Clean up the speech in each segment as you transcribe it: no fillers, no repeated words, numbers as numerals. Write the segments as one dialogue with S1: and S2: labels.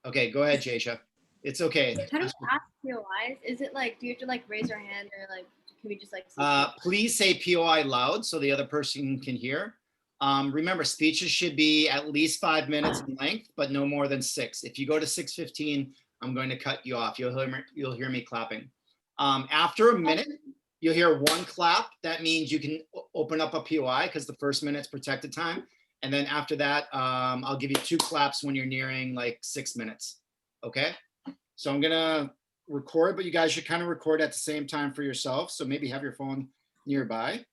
S1: Okay, go ahead, Jasha. It's okay.
S2: How do we ask POIs? Is it like, do you have to like raise our hand or like, can we just like say
S1: Please say POI loud so the other person can hear. Remember, speeches should be at least 5 minutes in length, but no more than 6. If you go to 6:15, I'm going to cut you off. You'll hear me clapping. After a minute, you'll hear one clap. That means you can open up a POI because the first minute's protected time. And then after that, I'll give you 2 claps when you're nearing like 6 minutes. Okay? So I'm gonna record, but you guys should kind of record at the same time for yourself. So maybe have your phone nearby.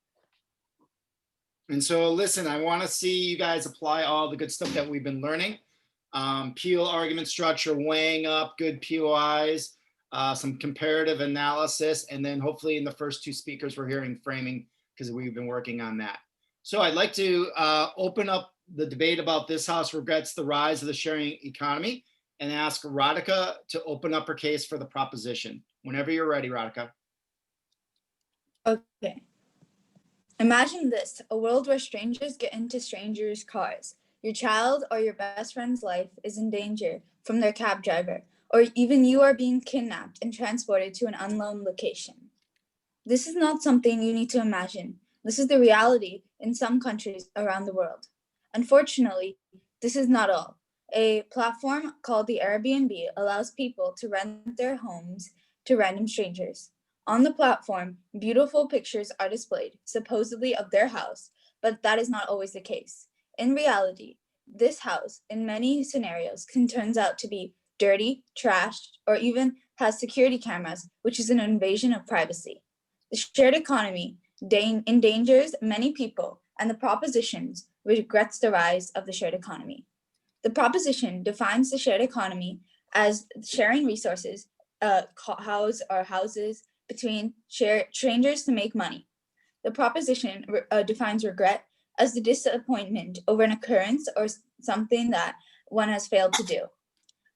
S1: And so listen, I want to see you guys apply all the good stuff that we've been learning. Peel argument structure, weighing up good POIs, some comparative analysis, and then hopefully in the first 2 speakers, we're hearing framing because we've been working on that. So I'd like to open up the debate about this house regrets the rise of the sharing economy and ask Radhika to open up her case for the proposition. Whenever you're ready, Radhika.
S3: Okay. Imagine this, a world where strangers get into strangers' cars. Your child or your best friend's life is in danger from their cab driver, or even you are being kidnapped and transported to an unknown location. This is not something you need to imagine. This is the reality in some countries around the world. Unfortunately, this is not all. A platform called the Airbnb allows people to rent their homes to random strangers. On the platform, beautiful pictures are displayed, supposedly of their house, but that is not always the case. In reality, this house, in many scenarios, can turn out to be dirty, trashed, or even has security cameras, which is an invasion of privacy. The shared economy endangers many people, and the propositions regrets the rise of the shared economy. The proposition defines the shared economy as sharing resources, houses between strangers to make money. The proposition defines regret as the disappointment over an occurrence or something that one has failed to do.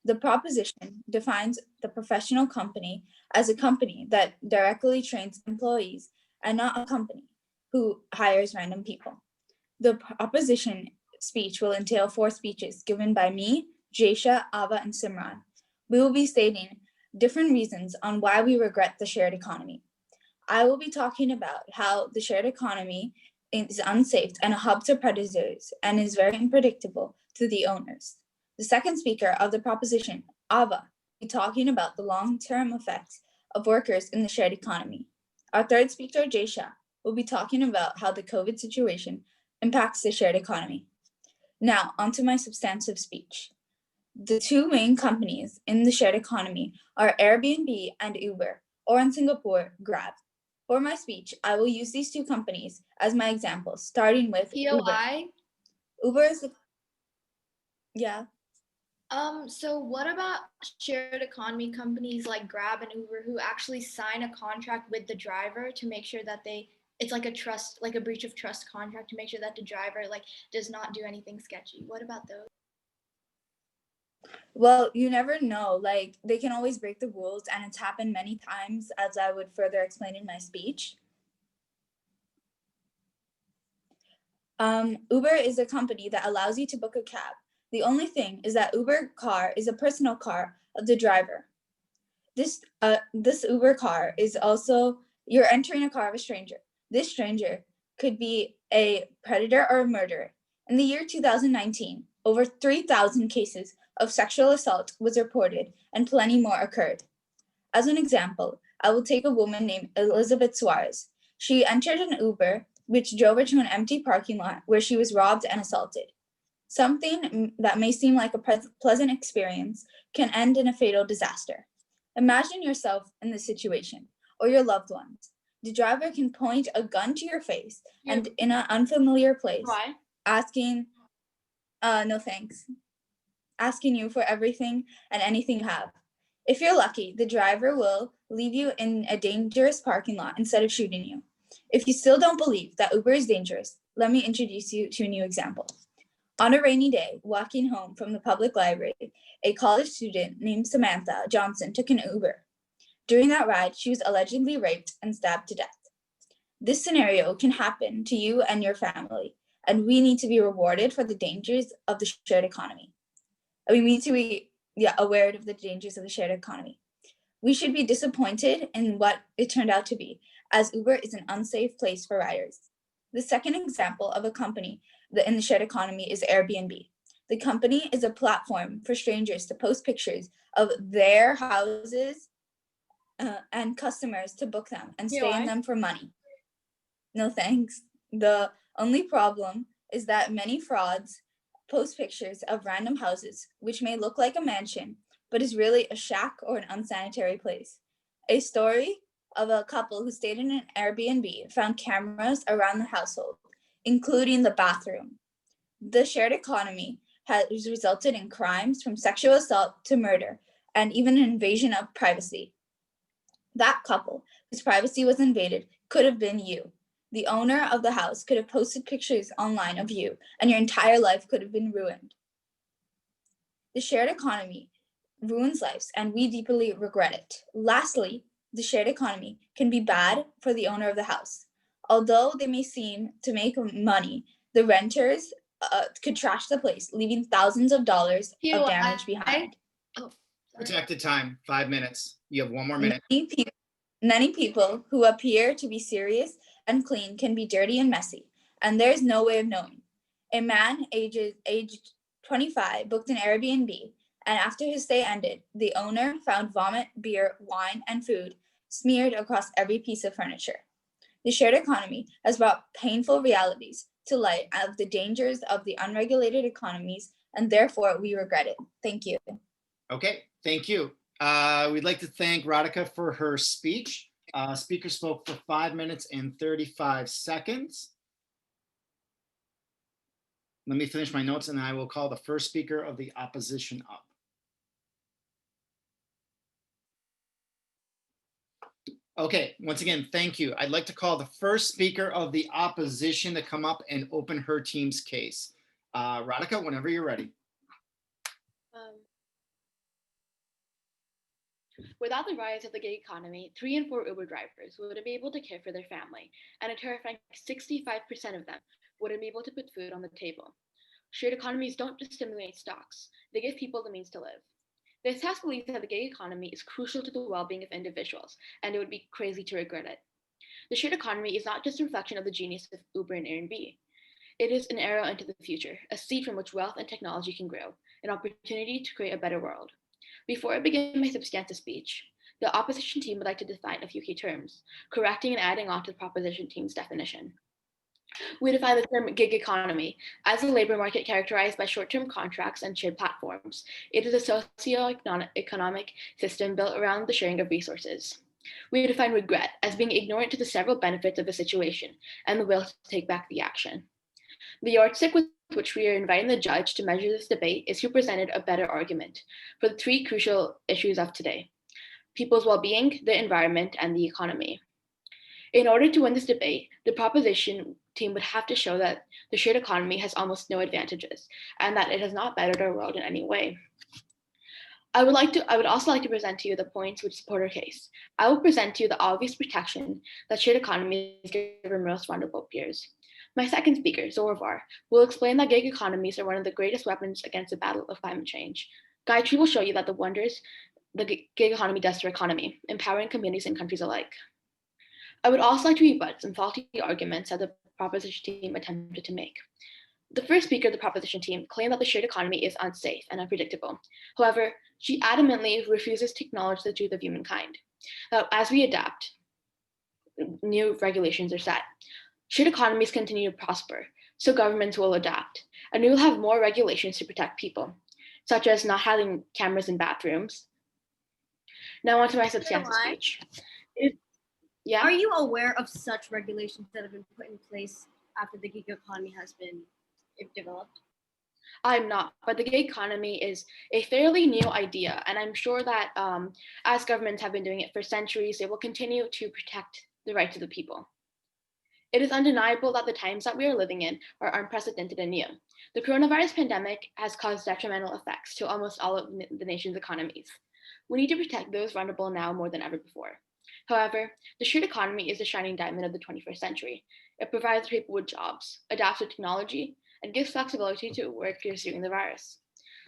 S3: The proposition defines the professional company as a company that directly trains employees and not a company who hires random people. The proposition speech will entail 4 speeches given by me, Jasha, Ava, and Simran. We will be stating different reasons on why we regret the shared economy. I will be talking about how the shared economy is unsafe and a hub to predators and is very unpredictable to the owners. The second speaker of the proposition, Ava, will be talking about the long-term effects of workers in the shared economy. Our third speaker, Jasha, will be talking about how the COVID situation impacts the shared economy. Now, onto my substantive speech. The 2 main companies in the shared economy are Airbnb and Uber, or in Singapore, Grab. For my speech, I will use these 2 companies as my examples, starting with
S2: POI?
S3: Uber is, yeah.
S2: So what about shared economy companies like Grab and Uber who actually sign a contract with the driver to make sure that it's like a trust, like a breach of trust contract to make sure that the driver like does not do anything sketchy? What about those?
S3: Well, you never know. Like, they can always break the rules, and it's happened many times, as I would further explain in my speech. Uber is a company that allows you to book a cab. The only thing is that Uber car is a personal car of the driver. This Uber car is also, you're entering a car of a stranger. This stranger could be a predator or a murderer. In the year 2019, over 3,000 cases of sexual assault was reported and plenty more occurred. As an example, I will take a woman named Elizabeth Suarez. She entered an Uber, which drove her to an empty parking lot where she was robbed and assaulted. Something that may seem like a pleasant experience can end in a fatal disaster. Imagine yourself in this situation, or your loved ones. The driver can point a gun to your face and in an unfamiliar place, asking, no thanks, asking you for everything and anything you have. If you're lucky, the driver will leave you in a dangerous parking lot instead of shooting you. If you still don't believe that Uber is dangerous, let me introduce you to a new example. On a rainy day, walking home from the public library, a college student named Samantha Johnson took an Uber. During that ride, she was allegedly raped and stabbed to death. This scenario can happen to you and your family, and we need to be rewarded for the dangers of the shared economy. We need to be aware of the dangers of the shared economy. We should be disappointed in what it turned out to be, as Uber is an unsafe place for riders. The second example of a company in the shared economy is Airbnb. The company is a platform for strangers to post pictures of their houses and customers to book them and stay in them for money. No thanks. The only problem is that many frauds post pictures of random houses, which may look like a mansion, but is really a shack or an unsanitary place. A story of a couple who stayed in an Airbnb found cameras around the household, including the bathroom. The shared economy has resulted in crimes from sexual assault to murder and even an invasion of privacy. That couple whose privacy was invaded could have been you. The owner of the house could have posted pictures online of you, and your entire life could have been ruined. The shared economy ruins lives, and we deeply regret it. Lastly, the shared economy can be bad for the owner of the house. Although they may seem to make money, the renters could trash the place, leaving thousands of dollars of damage behind.
S1: Protected time, 5 minutes. You have 1 more minute.
S3: Many people who appear to be serious and clean can be dirty and messy, and there is no way of knowing. A man aged 25 booked an Airbnb, and after his stay ended, the owner found vomit, beer, wine, and food smeared across every piece of furniture. The shared economy has brought painful realities to light of the dangers of the unregulated economies, and therefore we regret it. Thank you.
S1: Okay, thank you. We'd like to thank Radhika for her speech. Speaker spoke for 5 minutes and 35 seconds. Let me finish my notes and I will call the first speaker of the opposition up. Okay, once again, thank you. I'd like to call the first speaker of the opposition to come up and open her team's case. Radhika, whenever you're ready.
S4: Without the rise of the gig economy, 3 in 4 Uber drivers wouldn't be able to care for their family, and a terrifying 65% of them wouldn't be able to put food on the table. Shared economies don't just stimulate stocks, they give people the means to live. This task believes that the gig economy is crucial to the well-being of individuals, and it would be crazy to regret it. The shared economy is not just a reflection of the genius of Uber and Airbnb. It is an arrow into the future, a seed from which wealth and technology can grow, an opportunity to create a better world. Before I begin my substantive speech, the opposition team would like to define a few key terms, correcting and adding on to the proposition team's definition. We define the term gig economy as a labor market characterized by short-term contracts and shared platforms. It is a socio-economic system built around the sharing of resources. We define regret as being ignorant to the several benefits of a situation and the will to take back the action. The yardstick with which we are inviting the judge to measure this debate is who presented a better argument for the 3 crucial issues of today: people's well-being, the environment, and the economy. In order to win this debate, the proposition team would have to show that the shared economy has almost no advantages and that it has not bettered our world in any way. I would also like to present to you the points which support our case. I will present to you the obvious protection that shared economies give our most vulnerable peers. My second speaker, Zorvar, will explain that gig economies are one of the greatest weapons against the battle of climate change. Gayatri will show you that the wonders the gig economy does to our economy, empowering communities and countries alike. I would also like to rebut some faulty arguments that the proposition team attempted to make. The first speaker of the proposition team claimed that the shared economy is unsafe and unpredictable. However, she adamantly refuses to acknowledge the truth of humankind. That as we adapt, new regulations are set. Shared economies continue to prosper, so governments will adapt, and we will have more regulations to protect people, such as not having cameras in bathrooms. Now on to my substantive speech. Yeah.
S5: Are you aware of such regulations that have been put in place after the gig economy has been developed?
S4: I'm not, but the gig economy is a fairly new idea, and I'm sure that as governments have been doing it for centuries, they will continue to protect the rights of the people. It is undeniable that the times that we are living in are unprecedented and new. The coronavirus pandemic has caused detrimental effects to almost all of the nation's economies. We need to protect those vulnerable now more than ever before. However, the shared economy is the shining diamond of the 21st century. It provides people with jobs, adapts to technology, and gives flexibility to workers during the virus.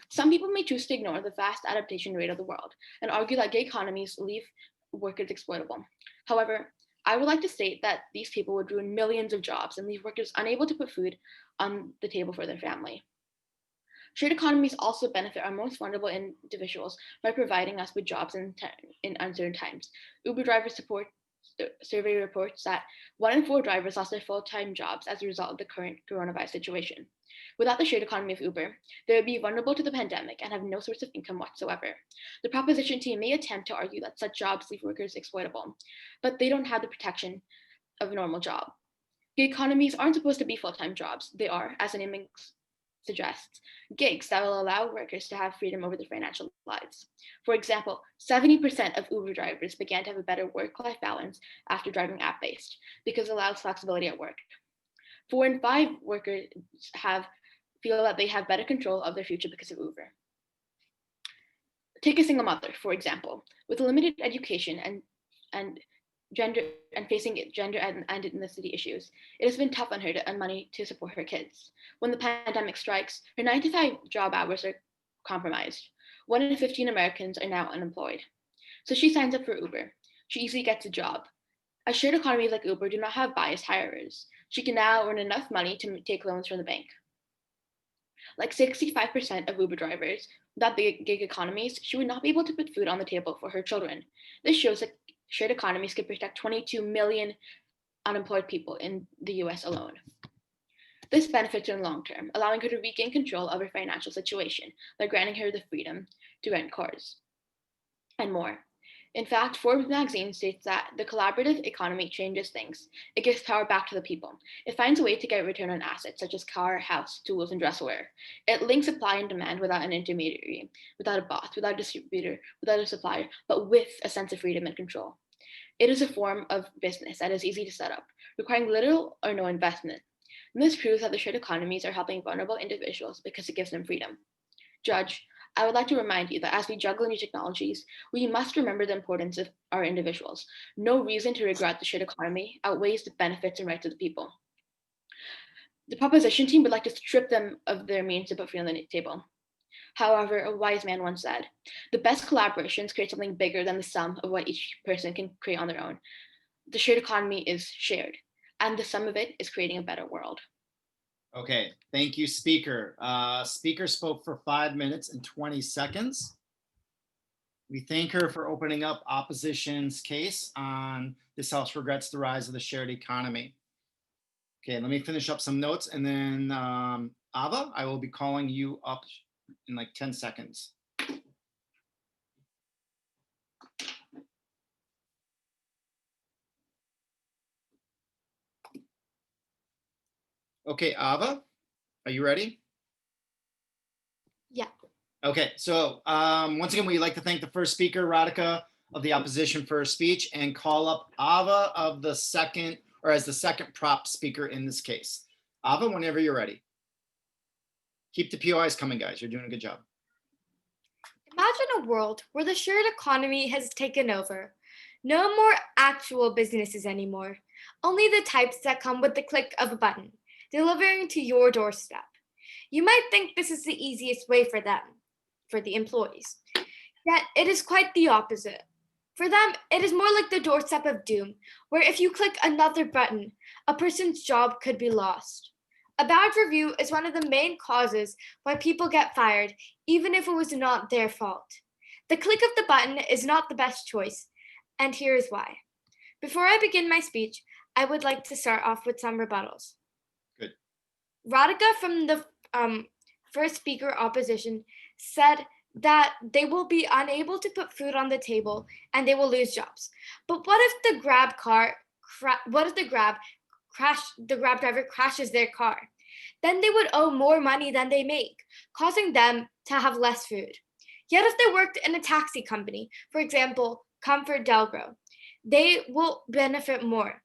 S4: Some people may choose to ignore the fast adaptation rate of the world and argue that gig economies leave workers exploitable. However, I would like to state that these people would ruin millions of jobs and leave workers unable to put food on the table for their family. Shared economies also benefit our most vulnerable individuals by providing us with jobs in uncertain times. Uber driver support survey reports that 1 in 4 drivers lost their full-time jobs as a result of the current coronavirus situation. Without the shared economy of Uber, they would be vulnerable to the pandemic and have no source of income whatsoever. The proposition team may attempt to argue that such jobs leave workers exploitable, but they don't have the protection of a normal job. Gig economies aren't supposed to be full-time jobs. They are, as the name suggests, gigs that will allow workers to have freedom over their financial lives. For example, 70% of Uber drivers began to have a better work-life balance after driving app-based because it allows flexibility at work. 4 in 5 workers feel that they have better control of their future because of Uber. Take a single mother, for example, with limited education and gender and facing gender and ethnicity issues. It has been tough on her to earn money to support her kids. When the pandemic strikes, her 9 to 5 job hours are compromised. 1 in 15 Americans are now unemployed. So she signs up for Uber. She easily gets a job. As shared economies like Uber do not have biased hirers, she can now earn enough money to take loans from the bank. Like 65% of Uber drivers, without the gig economies, she would not be able to put food on the table for her children. This shows that shared economies could protect 22 million unemployed people in the US alone. This benefits her in the long term, allowing her to regain control of her financial situation by granting her the freedom to rent cars and more. In fact, Forbes magazine states that the collaborative economy changes things. It gives power back to the people. It finds a way to get return on assets such as car, house, tools, and dresswear. It links supply and demand without an intermediary, without a boss, without a distributor, without a supplier, but with a sense of freedom and control. It is a form of business that is easy to set up, requiring little or no investment. And this proves that the shared economies are helping vulnerable individuals because it gives them freedom. Judge, I would like to remind you that as we juggle new technologies, we must remember the importance of our individuals. No reason to regret the shared economy outweighs the benefits and rights of the people. The proposition team would like to strip them of their means to put food on the table. However, a wise man once said, the best collaborations create something bigger than the sum of what each person can create on their own. The shared economy is shared, and the sum of it is creating a better world.
S1: Okay, thank you, speaker. Speaker spoke for 5 minutes and 20 seconds. We thank her for opening up opposition's case on this House regrets the rise of the shared economy. Okay, let me finish up some notes and then Ava, I will be calling you up in like 10 seconds. Okay, Ava, are you ready?
S2: Yeah.
S1: Okay, so once again, we'd like to thank the first speaker, Radhika of the opposition for her speech, and call up Ava of the second, or as the second prop speaker in this case. Ava, whenever you're ready. Keep the POIs coming, guys. You're doing a good job.
S6: Imagine a world where the shared economy has taken over. No more actual businesses anymore, only the types that come with the click of a button, delivering to your doorstep. You might think this is the easiest way for them, for the employees. Yet it is quite the opposite. For them, it is more like the doorstep of doom, where if you click another button, a person's job could be lost. A bad review is one of the main causes why people get fired, even if it was not their fault. The click of the button is not the best choice, and here is why. Before I begin my speech, I would like to start off with some rebuttals.
S1: Good.
S6: Radhika from the first speaker opposition said that they will be unable to put food on the table and they will lose jobs. But what if the Grab driver crashes their car? Then they would owe more money than they make, causing them to have less food. Yet if they worked in a taxi company, for example, Comfort Delgro, they will benefit more.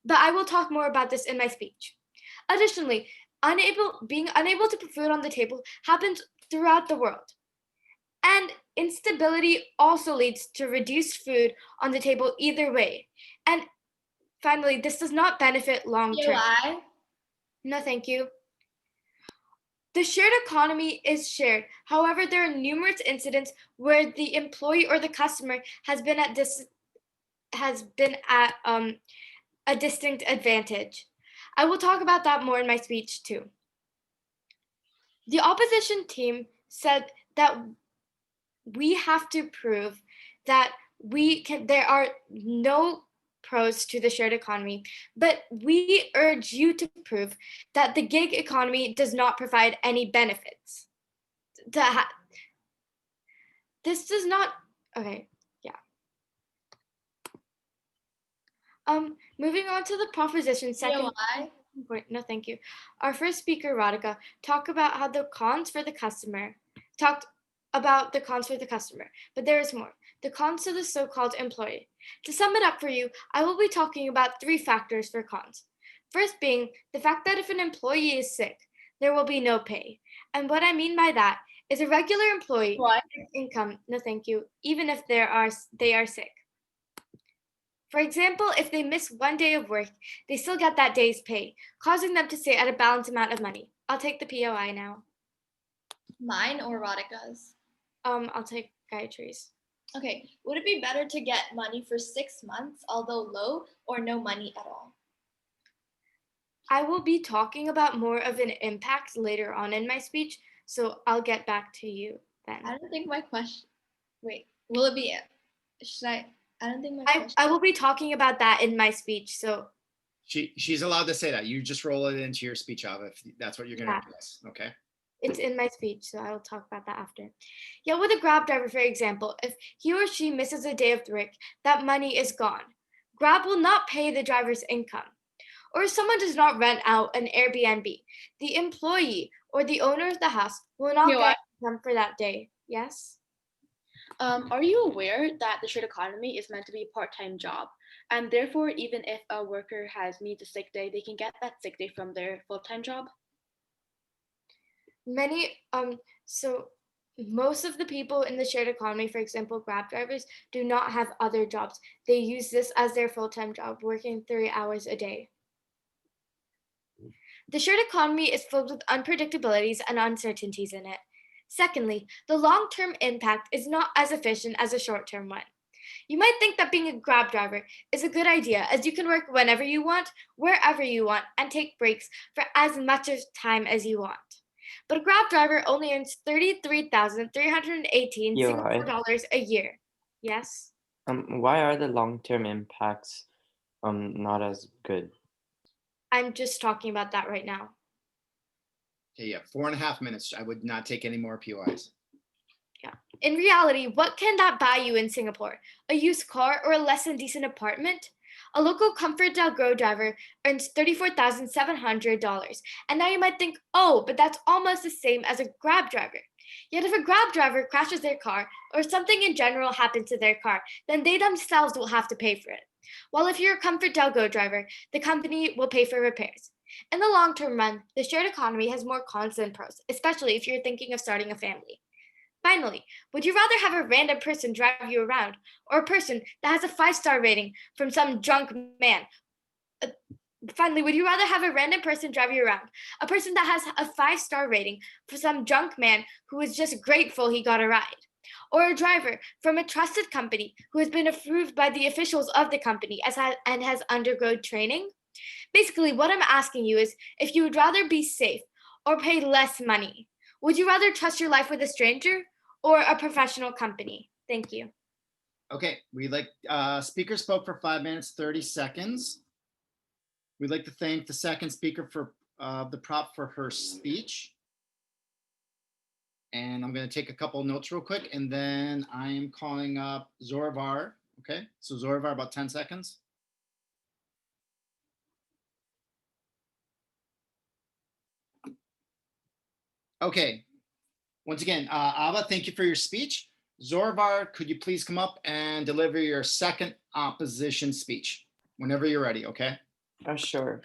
S6: But I will talk more about this in my speech. Additionally, being unable to put food on the table happens throughout the world. And instability also leads to reduced food on the table either way. And finally, this does not benefit long term.
S2: POI?
S6: No, thank you. The shared economy is shared. However, there are numerous incidents where the employee or the customer has been at a distinct advantage. I will talk about that more in my speech too. The opposition team said that we have to prove that there are no pros to the shared economy, but we urge you to prove that the gig economy does not provide any benefits. This does not, okay, yeah. Moving on to the proposition second.
S2: POI?
S6: No, thank you. Our first speaker, Radhika, talked about how the cons for the customer, but there is more. The cons to the so-called employee. To sum it up for you, I will be talking about 3 factors for cons. First being the fact that if an employee is sick, there will be no pay. And what I mean by that is a regular employee
S5: What?
S6: gets income, no thank you, even if they are sick. For example, if they miss 1 day of work, they still get that day's pay, causing them to stay at a balanced amount of money. I'll take the POI now.
S2: Mine or Radhika's?
S6: I'll take Gayatri's.
S2: Okay, would it be better to get money for 6 months, although low, or no money at all?
S6: I will be talking about more of an impact later on in my speech, so I'll get back to you then.
S2: I don't think my question. Wait, will it be? Should I? I don't think my
S6: I
S2: question.
S6: will be talking about that in my speech, so
S1: She's allowed to say that. You just roll it into your speech, Ava, if that's what you're going to
S6: Yeah.
S1: address. Okay.
S6: it's in my speech, so I will talk about that after. Yeah, with a Grab driver, for example, if he or she misses a day of work, that money is gone. Grab will not pay the driver's income. Or if someone does not rent out an Airbnb, the employee or the owner of the house will not
S4: POI?
S6: get income for that day. Yes?
S4: Are you aware that the shared economy is meant to be a part-time job? And therefore, even if a worker needs a sick day, they can get that sick day from their full-time job?
S6: So most of the people in the shared economy, for example, Grab drivers, do not have other jobs. They use this as their full-time job, working 3 hours a day. The shared economy is filled with unpredictabilities and uncertainties in it. Secondly, the long-term impact is not as efficient as a short-term one. You might think that being a Grab driver is a good idea, as you can work whenever you want, wherever you want, and take breaks for as much time as you want. But a Grab driver only earns 33,318
S7: Yeah,
S6: Singapore
S7: right.
S6: dollars a year. Yes?
S7: Why are the long-term impacts not as good?
S6: I'm just talking about that right now.
S1: Okay, yeah, 4.5 minutes. I would not take any more POIs.
S6: In reality, what can that buy you in Singapore? A used car or a less than decent apartment? A local ComfortDelGro driver earns $34,700. And now you might think, oh, but that's almost the same as a Grab driver. Yet if a Grab driver crashes their car or something in general happens to their car, then they themselves will have to pay for it. While if you're a ComfortDelGro driver, the company will pay for repairs. In the long-term run, the shared economy has more cons than pros, especially if you're thinking of starting a family. Finally, would you rather have a random person drive you around or a person that has a 5-star rating from some drunk man? Finally, would you rather have a random person drive you around, a person that has a 5-star rating for some drunk man who is just grateful he got a ride? Or a driver from a trusted company who has been approved by the officials of the company and has undergone training? Basically, what I'm asking you is if you would rather be safe or pay less money. Would you rather trust your life with a stranger or a professional company? Thank you.
S1: Okay, speaker spoke for 5 minutes, 30 seconds. We'd like to thank the second speaker for the prop for her speech. And I'm going to take a couple notes real quick, and then I am calling up Zoravar. Okay, so Zoravar, about 10 seconds. Okay, once again, Ava, thank you for your speech. Zoravar, could you please come up and deliver your second opposition speech whenever you're ready, okay?
S7: Sure.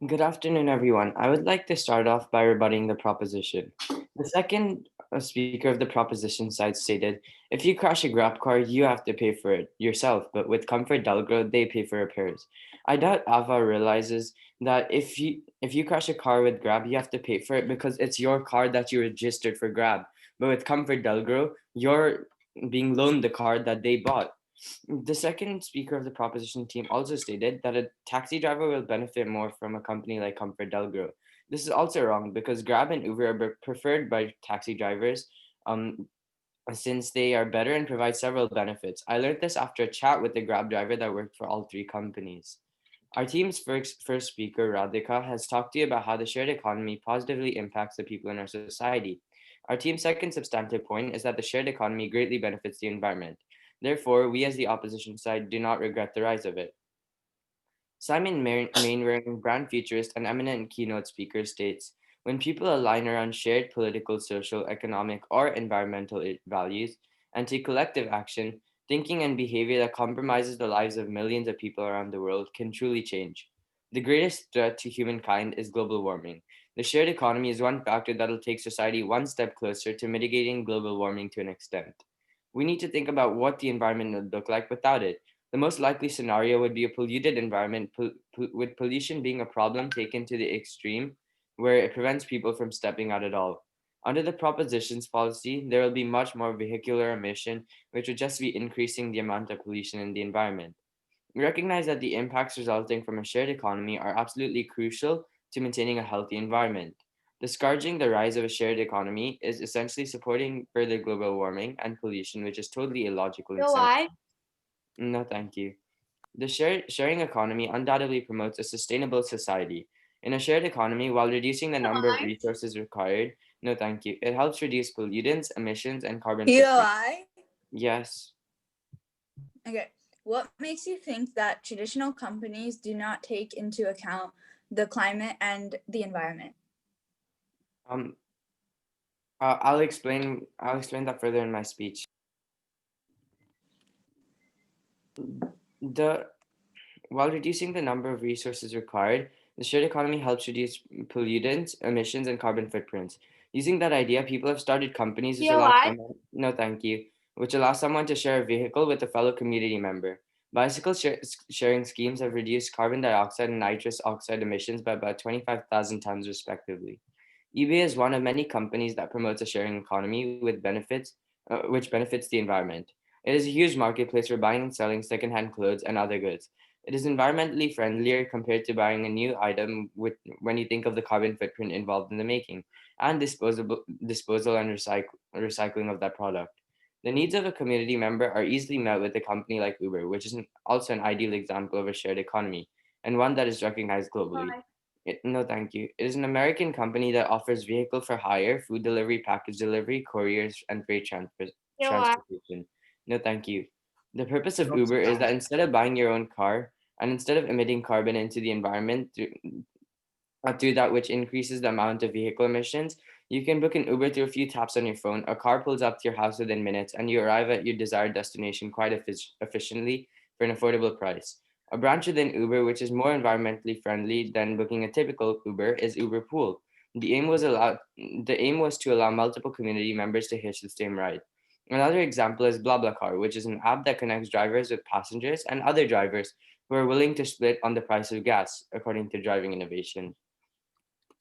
S7: Good afternoon, everyone. I would like to start off by rebutting the proposition. The second speaker of the proposition side stated, if you crash a Grab car, you have to pay for it yourself, but with ComfortDelGro, they pay for repairs. I doubt Ava realizes that if If you crash a car with Grab, you have to pay for it because it's your car that you registered for Grab. But with Comfort Delgro, you're being loaned the car that they bought. The second speaker of the proposition team also stated that a taxi driver will benefit more from a company like Comfort Delgro. This is also wrong because Grab and Uber are preferred by taxi drivers since they are better and provide several benefits. I learned this after a chat with the Grab driver that worked for all three companies. Our team's first speaker, Radhika, has talked to you about how the shared economy positively impacts the people in our society. Our team's second substantive point is that the shared economy greatly benefits the environment. Therefore, we as the opposition side do not regret the rise of it. Simon Mainwaring, brand futurist and eminent keynote speaker, states, when people align around shared political, social, economic, or environmental values and take collective action, thinking and behavior that compromises the lives of millions of people around the world can truly change. The greatest threat to humankind is global warming. The shared economy is one factor that will take society one step closer to mitigating global warming to an extent. We need to think about what the environment would look like without it. The most likely scenario would be a polluted environment, with pollution being a problem taken to the extreme, where it prevents people from stepping out at all. Under the propositions policy, there will be much more vehicular emission, which would just be increasing the amount of pollution in the environment. We recognize that the impacts resulting from a shared economy are absolutely crucial to maintaining a healthy environment. Discouraging the rise of a shared economy is essentially supporting further global warming and pollution, which is totally illogical and selfish.
S6: why?
S7: No, thank you. The sharing economy undoubtedly promotes a sustainable society. In a shared economy, while reducing the number of resources required, no, thank you, it helps reduce pollutants, emissions, and carbon footprint.
S3: POI?
S7: Yes.
S3: Okay. What makes you think that traditional companies do not take into account the climate and the environment?
S7: I'll explain that further in my speech. While reducing the number of resources required, the shared economy helps reduce pollutants, emissions, and carbon footprints. Using that idea, people have started companies which allow someone, no, thank you, which allow someone to share a vehicle with a fellow community member. Bicycle sharing schemes have reduced carbon dioxide and nitrous oxide emissions by about 25,000 tons, respectively. eBay is one of many companies that promotes a sharing economy with which benefits the environment. It is a huge marketplace for buying and selling secondhand clothes and other goods. It is environmentally friendlier compared to buying a new item when you think of the carbon footprint involved in the making and disposal and recycling of that product. The needs of a community member are easily met with a company like Uber, which is also an ideal example of a shared economy and one that is recognized globally. No, thank you. It is an American company that offers vehicle for hire, food delivery, package delivery, couriers, and freight transportation. No, thank you. The purpose of Uber is that instead of buying your own car and instead of emitting carbon into the environment through that which increases the amount of vehicle emissions, you can book an Uber through a few taps on your phone. A car pulls up to your house within minutes, and you arrive at your desired destination quite efficiently for an affordable price. A branch within Uber, which is more environmentally friendly than booking a typical Uber, is Uber Pool. The aim was to allow multiple community members to hitch the same ride. Another example is BlaBlaCar, which is an app that connects drivers with passengers and other drivers who are willing to split on the price of gas, according to Driving Innovation.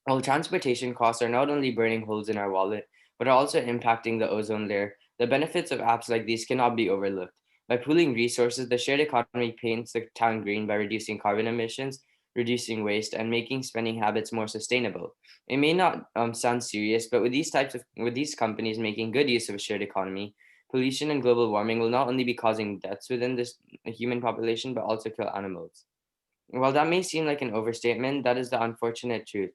S7: While transportation costs are not only burning holes in our wallet, but are also impacting the ozone layer, the benefits of apps like these cannot be overlooked. By pooling resources, the shared economy paints the town green by reducing carbon emissions, reducing waste, and making spending habits more sustainable. It may not sound serious, but with these companies making good use of a shared economy, pollution and global warming will not only be causing deaths within this human population, but also kill animals. While that may seem like an overstatement, that is the unfortunate truth.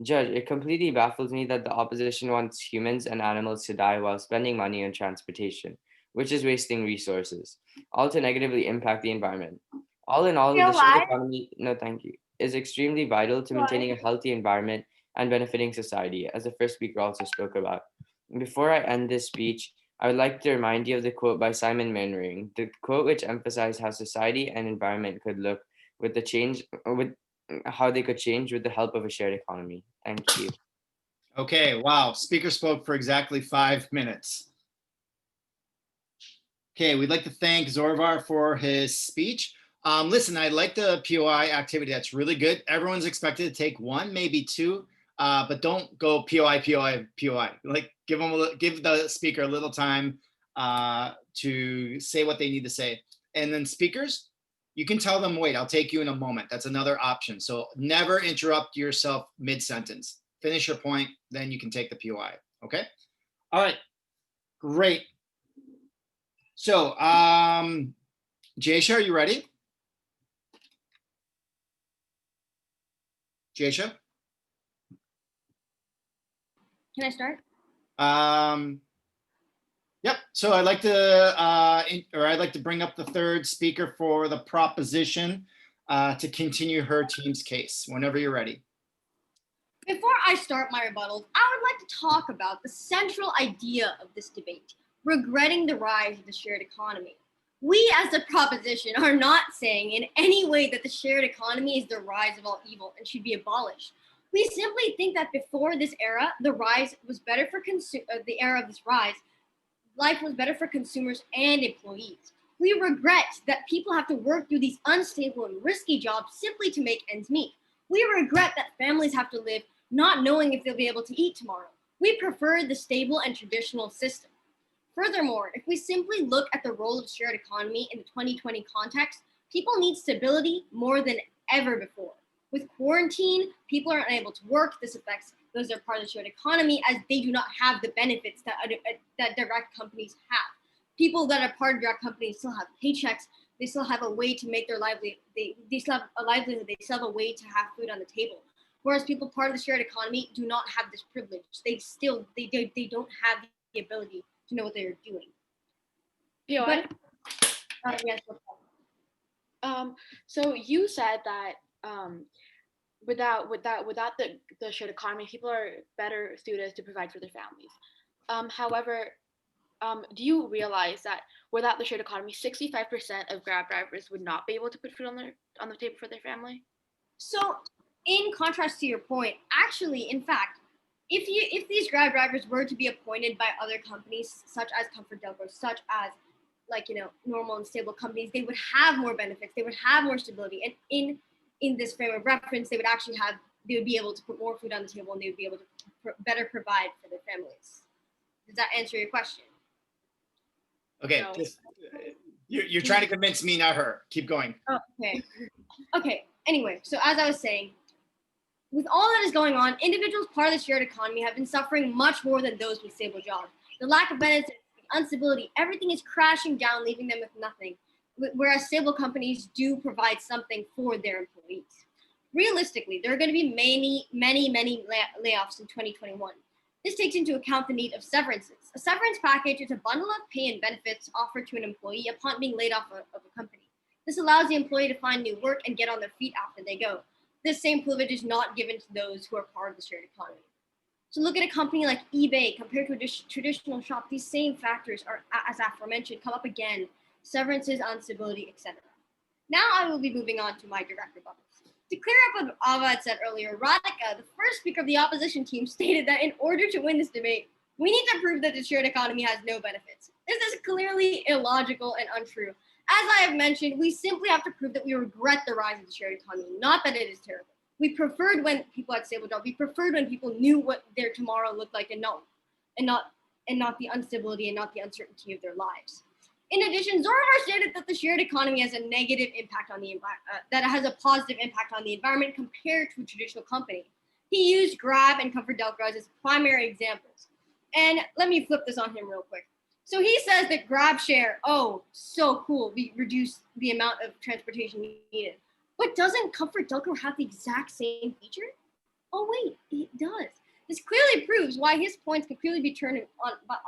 S7: Judge, it completely baffles me that the opposition wants humans and animals to die while spending money on transportation, which is wasting resources, all to negatively impact the environment. All in all, the shared economy, no thank you, is extremely vital to maintaining a healthy environment and benefiting society, as the first speaker also spoke about. Before I end this speech, I would like to remind you of the quote by Simon Mainwaring, the quote which emphasized how society and environment could look with how they could change with the help of a shared economy. Thank you.
S1: Okay, wow. Speaker spoke for exactly 5 minutes. Okay, we'd like to thank Zorvar for his speech. Listen, I like the POI activity. That's really good. Everyone's expected to take one, maybe two, but don't go POI, POI, POI. Like give the speaker a little time to say what they need to say. And then speakers, you can tell them, wait, I'll take you in a moment. That's another option. So never interrupt yourself mid-sentence. Finish your point, then you can take the POI, okay? All right, great. So, Jaysha, are you ready? Jaysha?
S5: Can I start?
S1: Yep. So I'd like to bring up the third speaker for the proposition to continue her team's case. Whenever you're ready.
S5: Before I start my rebuttals, I would like to talk about the central idea of this debate, regretting the rise of the shared economy. We as a proposition are not saying in any way that the shared economy is the rise of all evil and should be abolished. We simply think that before this era, the rise was better for the era of this rise, life was better for consumers and employees. We regret that people have to work through these unstable and risky jobs simply to make ends meet. We regret that families have to live not knowing if they'll be able to eat tomorrow. We prefer the stable and traditional system. Furthermore, if we simply look at the role of shared economy in the 2020 context, people need stability more than ever before. With quarantine, people are unable to work. This affects those that are part of the shared economy as they do not have the benefits that direct companies have. People that are part of direct companies still have paychecks. They still have a way to make their livelihood. They still have a livelihood. They still have a way to have food on the table. Whereas people part of the shared economy do not have this privilege. They don't have the ability to know what they're doing.
S4: POI?
S5: Yes.
S4: So you said that without the shared economy, people are better suited to provide for their families. However, do you realize that without the shared economy, 65% of Grab drivers would not be able to put food on the table for their family?
S5: So, in contrast to your point, actually, in fact, if these Grab drivers were to be appointed by other companies, such as ComfortDelGro, such as normal and stable companies, they would have more benefits. They would have more stability, and in this frame of reference, they would be able to put more food on the table, and they would be able to better provide for their families. Does that answer your question?
S1: Okay,
S4: No.
S1: you're trying to convince me, not her. Keep going.
S5: Oh, okay. Okay. Anyway, so as I was saying, with all that is going on, individuals part of the shared economy have been suffering much more than those with stable jobs. The lack of benefits, the instability, everything is crashing down, leaving them with nothing. Whereas stable companies do provide something for their employees. Realistically, there are going to be many layoffs in 2021. This takes into account the need of severances. A severance package is a bundle of pay and benefits offered to an employee upon being laid off of a company. This allows the employee to find new work and get on their feet after they go. This same privilege is not given to those who are part of the shared economy. So look at a company like eBay compared to a traditional shop. These same factors are, as aforementioned, come up again: severances, instability, etc. Now I will be moving on to my direct rebuttals. To clear up what Ava had said earlier, Radhika, the first speaker of the opposition team, stated that in order to win this debate, we need to prove that the shared economy has no benefits. This is clearly illogical and untrue. As I have mentioned, we simply have to prove that we regret the rise of the shared economy, not that it is terrible. We preferred when people had stable jobs. We preferred when people knew what their tomorrow looked like and not the instability and not the uncertainty of their lives. In addition, Zoravar stated that the shared economy has a negative impact on the that it has a positive impact on the environment compared to a traditional company. He used Grab and ComfortDelGro as primary examples. And let me flip this on him real quick. So he says that Grab share, oh, so cool, we reduce the amount of transportation needed. But doesn't ComfortDelGro have the exact same feature? Oh wait, it does. This clearly proves why his points can clearly be turned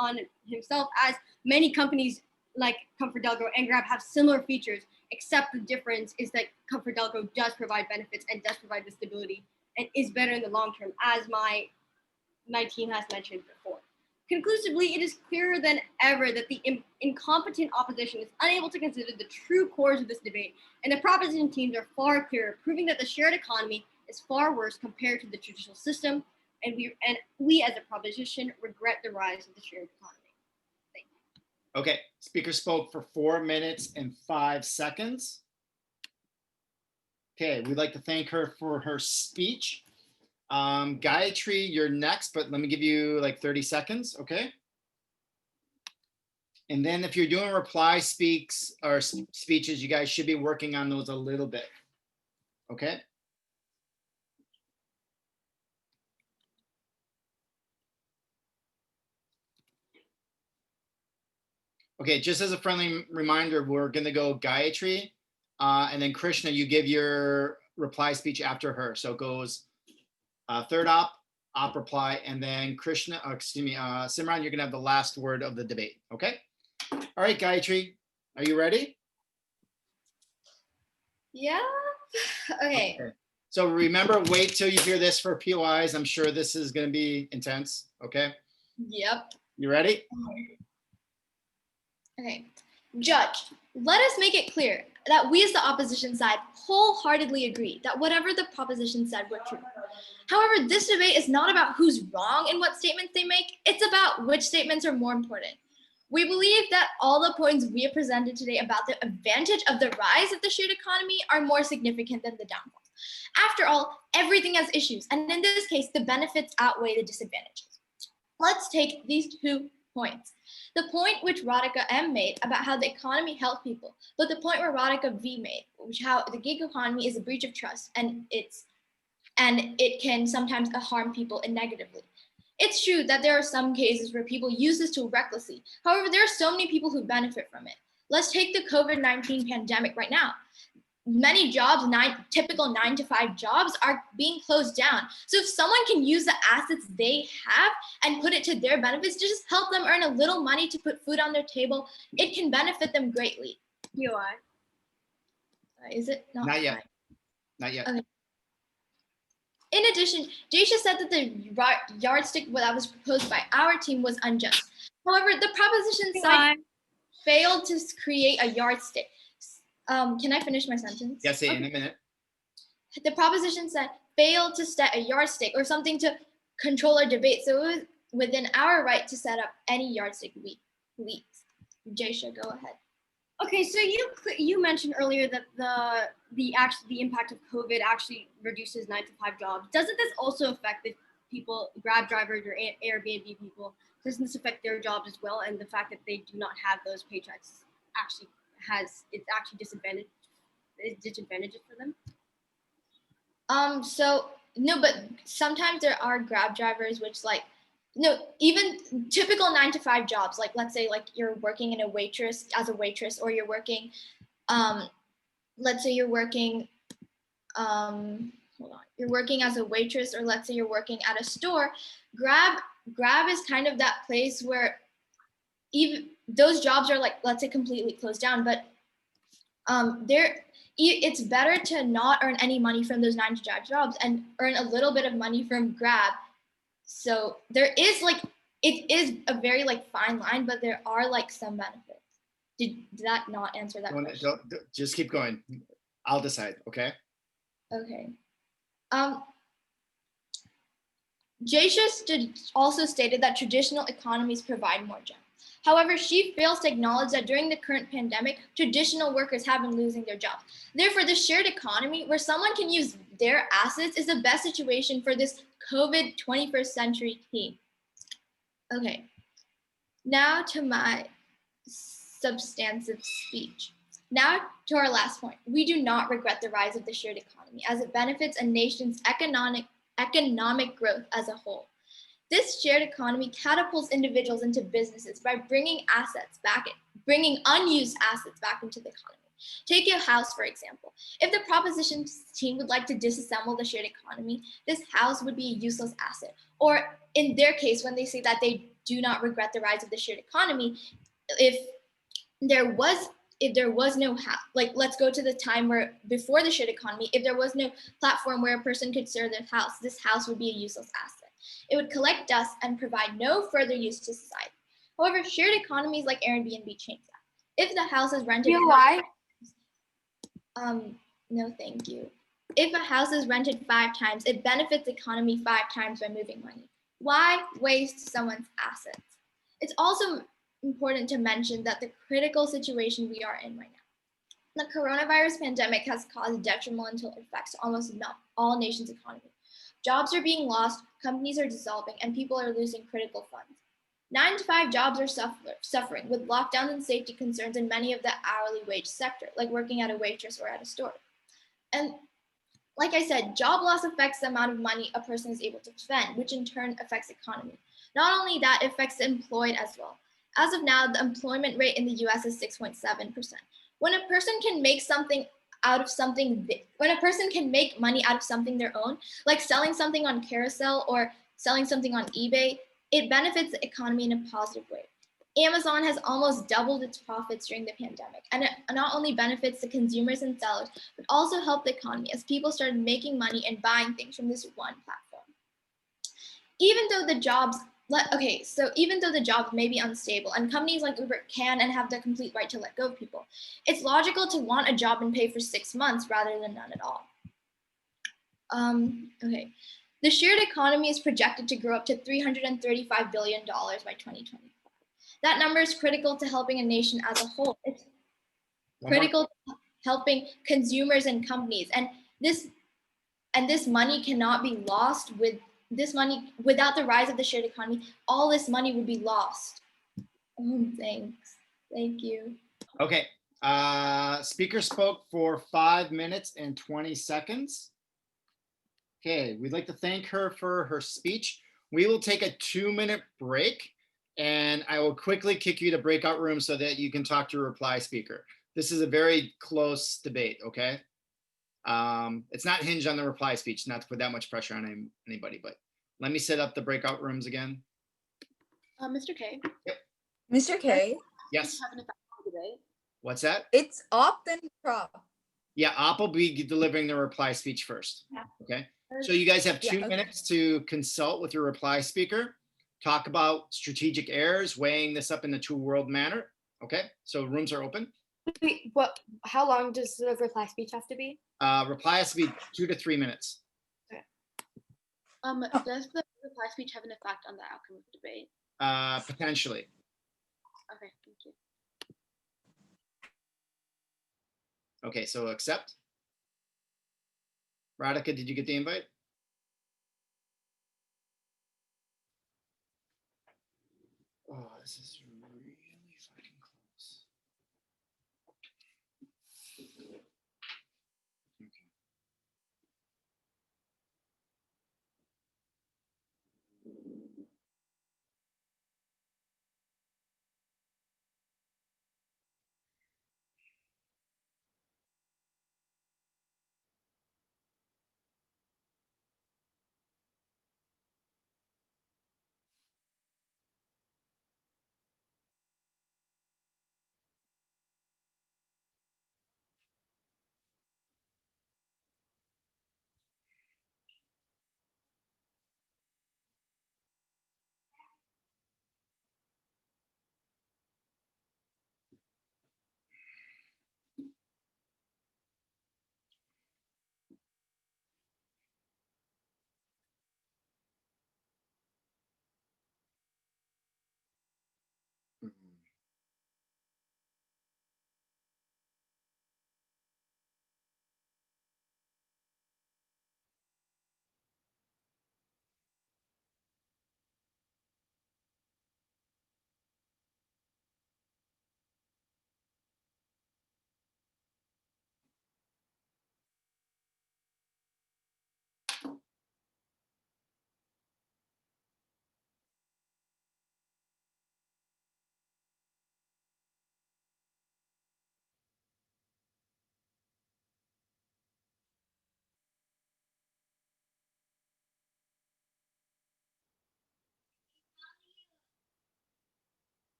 S5: on himself, as many companies like ComfortDelGro and Grab have similar features, except the difference is that ComfortDelGro does provide benefits and does provide the stability and is better in the long term, as my team has mentioned before. Conclusively, it is clearer than ever that the incompetent opposition is unable to consider the true cores of this debate, and the proposition teams are far clearer, proving that the shared economy is far worse compared to the traditional system, and we as a proposition regret the rise of the shared economy. Thank you.
S1: Okay, speaker spoke for 4 minutes and 5 seconds. Okay, we'd like to thank her for her speech. Gayatri, you're next, but let me give you like 30 seconds, okay? And then if you're doing reply speaks or speeches, you guys should be working on those a little bit, okay? Okay, just as a friendly reminder, we're gonna go Gayatri, and then Krishna, you give your reply speech after her. So it goes third op reply, and then Krishna, excuse me, Simran, you're gonna have the last word of the debate, okay? All right, Gayatri, are you ready?
S2: Yeah. Okay.
S1: So remember, wait till you hear this for POIs. I'm sure this is gonna be intense, okay?
S2: Yep.
S1: You ready?
S2: Okay. Judge, let us make it clear that we as the opposition side wholeheartedly agree that whatever the proposition said were true. However, this debate is not about who's wrong in what statements they make. It's about which statements are more important. We believe that all the points we have presented today about the advantage of the rise of the shared economy are more significant than the downfalls. After all, everything has issues, and in this case, the benefits outweigh the disadvantages. Let's take these 2 points. The point which Radhika M made about how the economy helped people, but the point where Radhika V made, which how the gig economy is a breach of trust and it can sometimes harm people negatively. It's true that there are some cases where people use this tool recklessly. However, there are so many people who benefit from it. Let's take the COVID-19 pandemic right now. Many jobs, typical 9-to-5 jobs, are being closed down. So if someone can use the assets they have and put it to their benefits to just help them earn a little money to put food on their table, it can benefit them greatly.
S5: POI.
S2: Is it not?
S1: Not yet. Not yet.
S2: Okay. In addition, Jaysha said that the yardstick that was proposed by our team was unjust. However, the proposition side failed to create a yardstick. Can I finish my sentence?
S1: Yes, in a minute.
S2: The proposition said failed to set a yardstick or something to control our debate. So it was within our right to set up any yardstick we please. Jaysha, go ahead.
S5: Okay, so you mentioned earlier that the impact of COVID actually reduces 9-to-5 jobs. Doesn't this also affect the people, Grab drivers or Airbnb people? Doesn't this affect their jobs as well? And the fact that they do not have those paychecks actually disadvantages for them?
S2: So no, but sometimes there are Grab drivers which even typical 9-to-5 jobs, like let's say like you're working as a waitress, or you're working, let's say you're working, you're working as a waitress, or let's say you're working at a store. Grab is kind of that place where even those jobs are like, let's say, completely closed down, but it's better to not earn any money from those 9-to-5 jobs and earn a little bit of money from Grab. So there is it is a very fine line, but there are some benefits. Did that not answer that question?
S1: Just keep going. I'll decide, okay?
S2: Okay. Jaysha also stated that traditional economies provide more jobs. However, she fails to acknowledge that during the current pandemic, traditional workers have been losing their jobs. Therefore, the shared economy where someone can use their assets is the best situation for this COVID 21st century team. Okay, now to my substantive speech. Now to our last point. We do not regret the rise of the shared economy as it benefits a nation's economic growth as a whole. This shared economy catapults individuals into businesses by bringing unused assets back into the economy. Take a house, for example. If the proposition team would like to disassemble the shared economy, this house would be a useless asset. Or in their case, when they say that they do not regret the rise of the shared economy, if there was no let's go to the time where before the shared economy, if there was no platform where a person could share their house, this house would be a useless asset. It would collect dust and provide no further use to society. However, shared economies like Airbnb change that. If the house is rented, no, thank you. If a house is rented 5 times, it benefits the economy 5 times by moving money. Why waste someone's assets? It's also important to mention that the critical situation we are in right now. The coronavirus pandemic has caused detrimental effects to almost not all nations' economy. Jobs are being lost, companies are dissolving, and people are losing critical funds. 9 to 5 jobs are suffering with lockdowns and safety concerns in many of the hourly wage sector, like working at a waitress or at a store. And like I said, job loss affects the amount of money a person is able to spend, which in turn affects the economy. Not only that, it affects the employed as well. As of now, the employment rate in the US is 6.7%. When a person can make something out of something, when a person can make money out of something their own, like selling something on Carousel or selling something on eBay, it benefits the economy in a positive way. Amazon has almost doubled its profits during the pandemic, and it not only benefits the consumers and sellers, but also helped the economy as people started making money and buying things from this one platform. Even though the jobs even though the jobs may be unstable and companies like Uber can and have the complete right to let go of people, it's logical to want a job and pay for 6 months rather than none at all. Okay. The shared economy is projected to grow up to $335 billion by 2025. That number is critical to helping a nation as a whole. It's critical to helping consumers and companies. And this money cannot be lost without the rise of the shared economy. All this money would be lost. Thanks. Thank you.
S1: Okay. Speaker spoke for 5 minutes and 20 seconds. Okay, we'd like to thank her for her speech. We will take a 2-minute break, and I will quickly kick you to breakout room so that you can talk to your reply speaker. This is a very close debate, okay? It's not hinged on the reply speech, not to put that much pressure on anybody, but let me set up the breakout rooms again.
S4: Mr. K.
S1: Yep.
S3: Mr. K,
S1: Yes.
S4: Have an effect on the debate.
S1: What's that?
S3: it's op then prop.
S1: Yeah, Op will be delivering the reply speech first. Okay. So you guys have 2
S3: Yeah, okay.
S1: minutes to consult with your reply speaker, talk about strategic errors, weighing this up in the two-world manner. Okay. So rooms are open.
S6: Wait, how long does the reply speech have to be?
S1: Reply has to be 2 to 3 minutes.
S4: Does the reply speech have an effect on the outcome of the debate?
S1: Potentially.
S4: Okay, thank you.
S1: Okay, so accept. Radhika, did you get the invite? Oh, this is really fucking close. Okay. Mhm.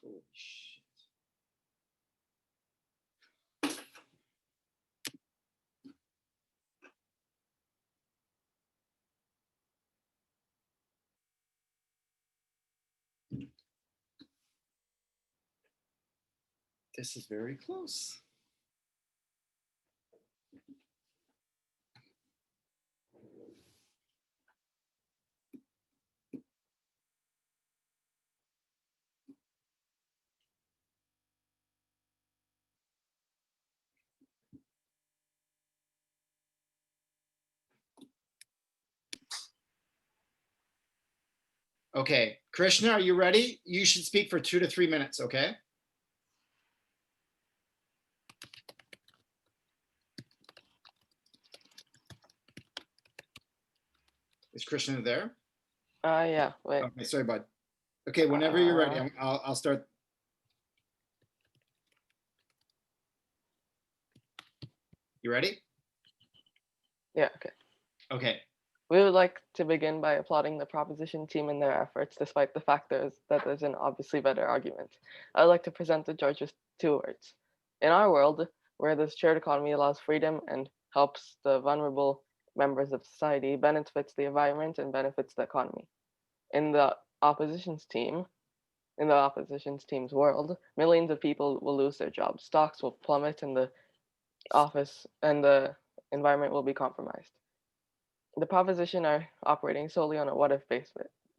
S1: Holy shit. This is very close. Okay, Krishna, are you ready? You should speak for 2 to 3 minutes, okay? Is Krishna there?
S8: Yeah, wait.
S1: Okay, sorry, bud. Okay, whenever you're ready, I'll start. You ready?
S8: Yeah, okay.
S1: Okay.
S8: We would like to begin by applauding the proposition team in their efforts, despite the fact that there's an obviously better argument. I would like to present the judge with 2 words. In our world, where the shared economy allows freedom and helps the vulnerable members of society, benefits the environment and benefits the economy. In the opposition's team, in the opposition's team's world, millions of people will lose their jobs, stocks will plummet, and the environment will be compromised. The proposition are operating solely on a what if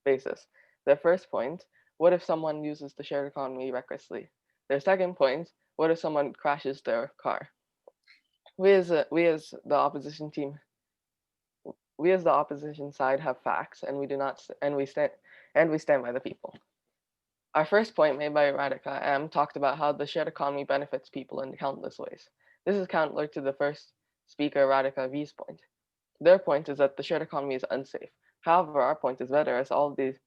S8: basis. Their first point, what if someone uses the shared economy recklessly? Their second point, what if someone crashes their car? We as the opposition team, we as the opposition side have facts, and we do not, and we stand by the people. Our first point, made by Radhika M, talked about how the shared economy benefits people in countless ways. This is counter to the first speaker, Radhika V's point. Their point is that the shared economy is unsafe. However, our point is better, as all of these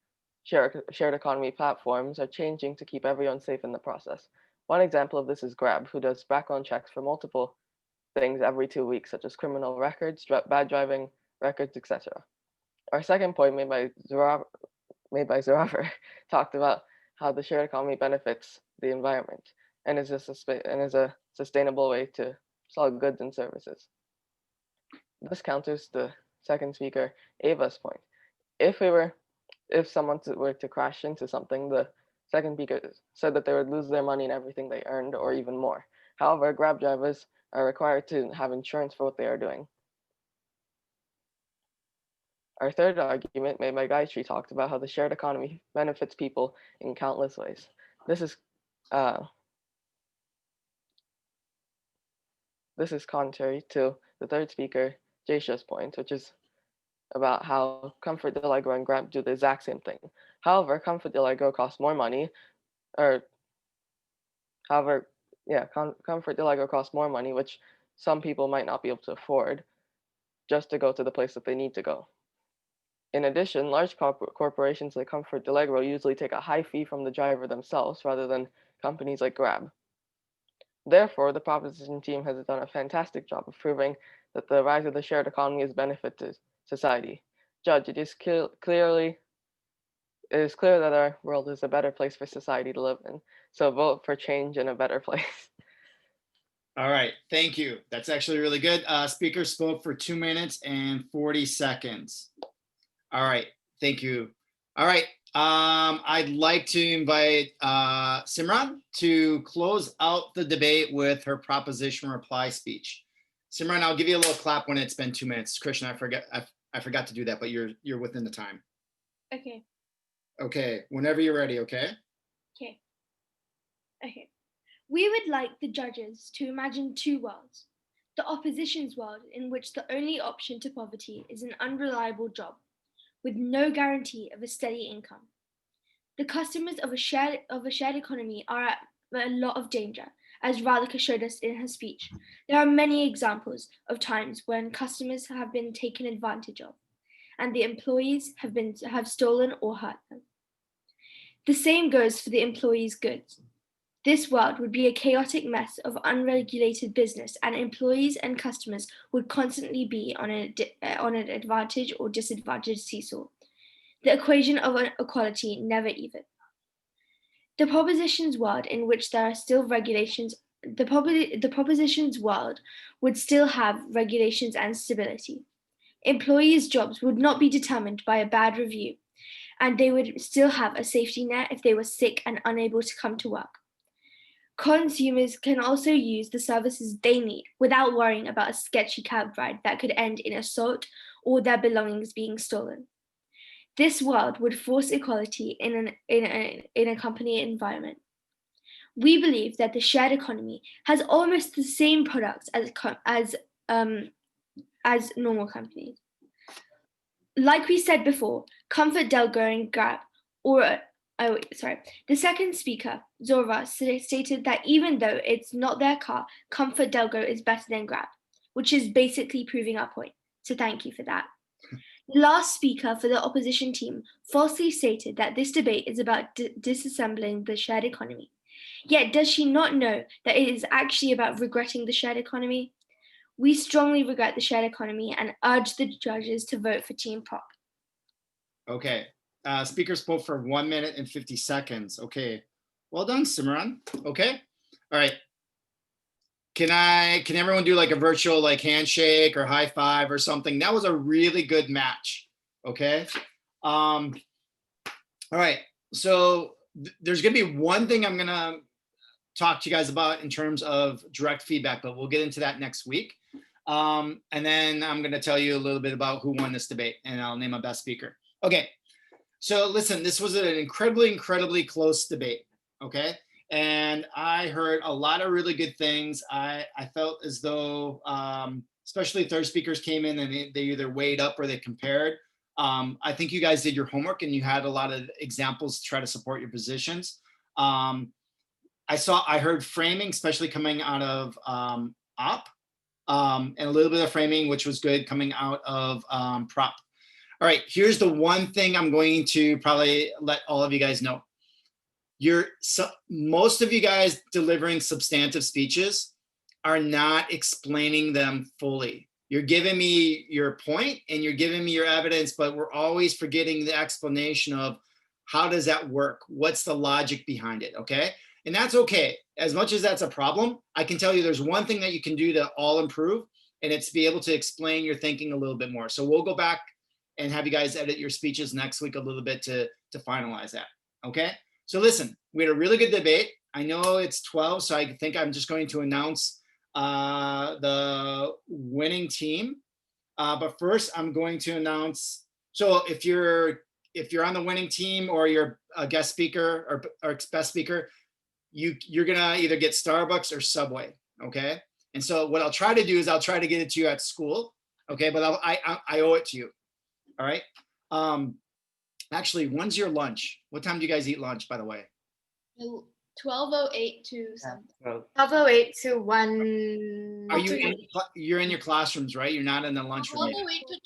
S8: shared economy platforms are changing to keep everyone safe in the process. One example of this is Grab, who does background checks for multiple things every 2 weeks, such as criminal records, bad driving records, etc. Our second point, made by Zoraver, talked about how the shared economy benefits the environment and is a sustainable way to sell goods and services. This counters the second speaker, Ava's point. If someone were to crash into something, the second speaker said that they would lose their money and everything they earned, or even more. However, Grab drivers are required to have insurance for what they are doing. Our third argument, made by Gayatri, talked about how the shared economy benefits people in countless ways. This is contrary to the third speaker, Jaysha's point, which is about how Comfort Allegro and Grab do the exact same thing. However, Comfort Allegro costs more money, Comfort Allegro costs more money, which some people might not be able to afford, just to go to the place that they need to go. In addition, large corporations like Comfort Allegro usually take a high fee from the driver themselves rather than companies like Grab. Therefore, the proposition team has done a fantastic job of proving that the rise of the shared economy is benefit to society. Judge, it is clear that our world is a better place for society to live in. So vote for change in a better place.
S1: All right, thank you. That's actually really good. Speaker spoke for 2 minutes and 40 seconds. All right, thank you. All right, I'd like to invite Simran to close out the debate with her proposition reply speech. Simran, I'll give you a little clap when it's been 2 minutes. Krishna, I forgot to do that, but you're within the time.
S4: Okay.
S1: Okay, whenever you're ready, okay?
S6: Okay. We would like the judges to imagine 2 worlds. The opposition's world, in which the only option to poverty is an unreliable job, with no guarantee of a steady income. The customers of a shared economy are at a lot of danger, as Radhika showed us in her speech. There are many examples of times when customers have been taken advantage of, and the employees have stolen or hurt them. The same goes for the employees' goods. This world would be a chaotic mess of unregulated business, and employees and customers would constantly be on an advantage or disadvantage seesaw. The equation of equality never even. The proposition's world, in which there are still regulations, the proposition's world would still have regulations and stability. Employees' jobs would not be determined by a bad review, and they would still have a safety net if they were sick and unable to come to work. Consumers can also use the services they need without worrying about a sketchy cab ride that could end in assault or their belongings being stolen. This world would force equality in a company environment. We believe that the shared economy has almost the same products as normal companies. Like we said before, Comfort Delgro and Grab The second speaker, Zora, stated that even though it's not their car, ComfortDelGro is better than Grab, which is basically proving our point. So thank you for that. The last speaker for the opposition team falsely stated that this debate is about disassembling the shared economy. Yet does she not know that it is actually about regretting the shared economy? We strongly regret the shared economy and urge the judges to vote for Team Prop.
S1: Okay. Speaker spoke for 1 minute and 50 seconds. Okay. Well done, Simran. Okay. All right. Can everyone do like a virtual like handshake or high five or something? That was a really good match. Okay. All right. So there's gonna be one thing I'm gonna talk to you guys about in terms of direct feedback, but we'll get into that next week. And then I'm gonna tell you a little bit about who won this debate, and I'll name a best speaker. Okay. So listen, this was an incredibly close debate. Okay. And I heard a lot of really good things. I felt as though, especially third speakers came in and they either weighed up or they compared. I think you guys did your homework and you had a lot of examples to try to support your positions. I heard framing, especially coming out of op, and a little bit of framing, which was good coming out of prop. All right, here's the one thing I'm going to probably let all of you guys know. Most of you guys delivering substantive speeches are not explaining them fully. You're giving me your point and you're giving me your evidence, but we're always forgetting the explanation of how does that work? What's the logic behind it, okay? And that's okay. As much as that's a problem, I can tell you there's one thing that you can do to all improve, and it's be able to explain your thinking a little bit more. So we'll go back and have you guys edit your speeches next week a little bit to finalize that, okay? So listen, we had a really good debate. I know it's 12, so I think I'm just going to announce the winning team. But first, I'm going to announce. So if you're on the winning team or you're a guest speaker or best speaker, you're gonna either get Starbucks or Subway, okay? And so what I'll try to do is I'll try to get it to you at school, okay? But I owe it to you, all right? Actually, when's your lunch? What time do you guys eat lunch, by the way?
S2: 12:08 to something.
S6: 12:08 to 1.
S1: You're in your classrooms, right? You're not in the lunchroom yet.
S2: 12:08 to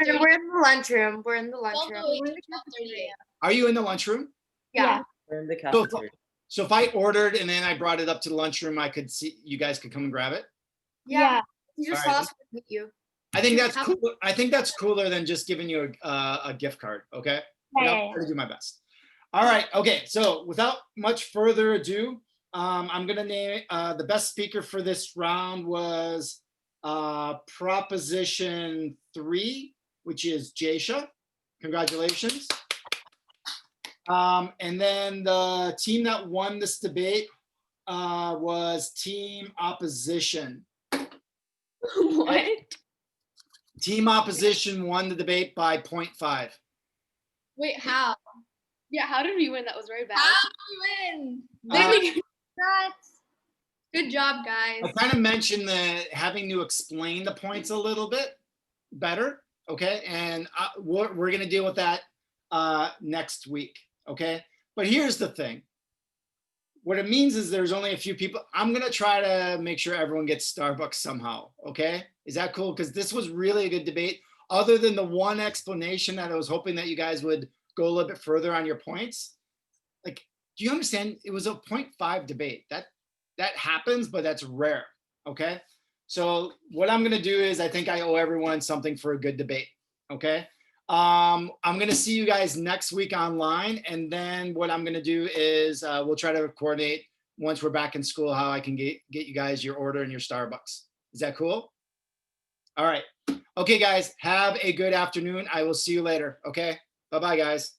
S2: 12:30.
S6: We're in the lunchroom. We're in the lunchroom.
S2: 12:08 to 12:30 a.m.
S1: Are you in the lunchroom?
S6: Yeah.
S7: We're in the cafeteria.
S1: So if I ordered and then I brought it up to the lunchroom, I could see you guys could come and grab it.
S6: Yeah.
S4: You just
S1: All
S4: tell
S1: right.
S4: us to meet you.
S1: I think that's cool. I think that's cooler than just giving you a gift card. Okay. But I'll try to do my best. All right. Okay. So without much further ado, I'm gonna name the best speaker for this round was Proposition 3, which is Jaysha. Congratulations. And then the team that won this debate was Team Opposition.
S6: What?
S1: Team Opposition won the debate by 0.5.
S2: Wait, how?
S4: Yeah, how did we win? That was very bad.
S2: How did we win? Congrats. Good job, guys.
S1: I kind of mentioned having to explain the points a little bit better, okay? And we're going to deal with that next week, okay? But here's the thing. What it means is there's only a few people. I'm going to try to make sure everyone gets Starbucks somehow, okay? Is that cool? Because this was really a good debate. Other than the one explanation that I was hoping that you guys would go a little bit further on your points. Like, do you understand? It was a 0.5 debate. That happens, but that's rare, okay? So what I'm gonna do is I think I owe everyone something for a good debate, okay? I'm gonna see you guys next week online, and then what I'm gonna do is we'll try to coordinate once we're back in school how I can get you guys your order and your Starbucks. Is that cool? All right. Okay, guys, have a good afternoon. I will see you later, okay? Bye-bye, guys.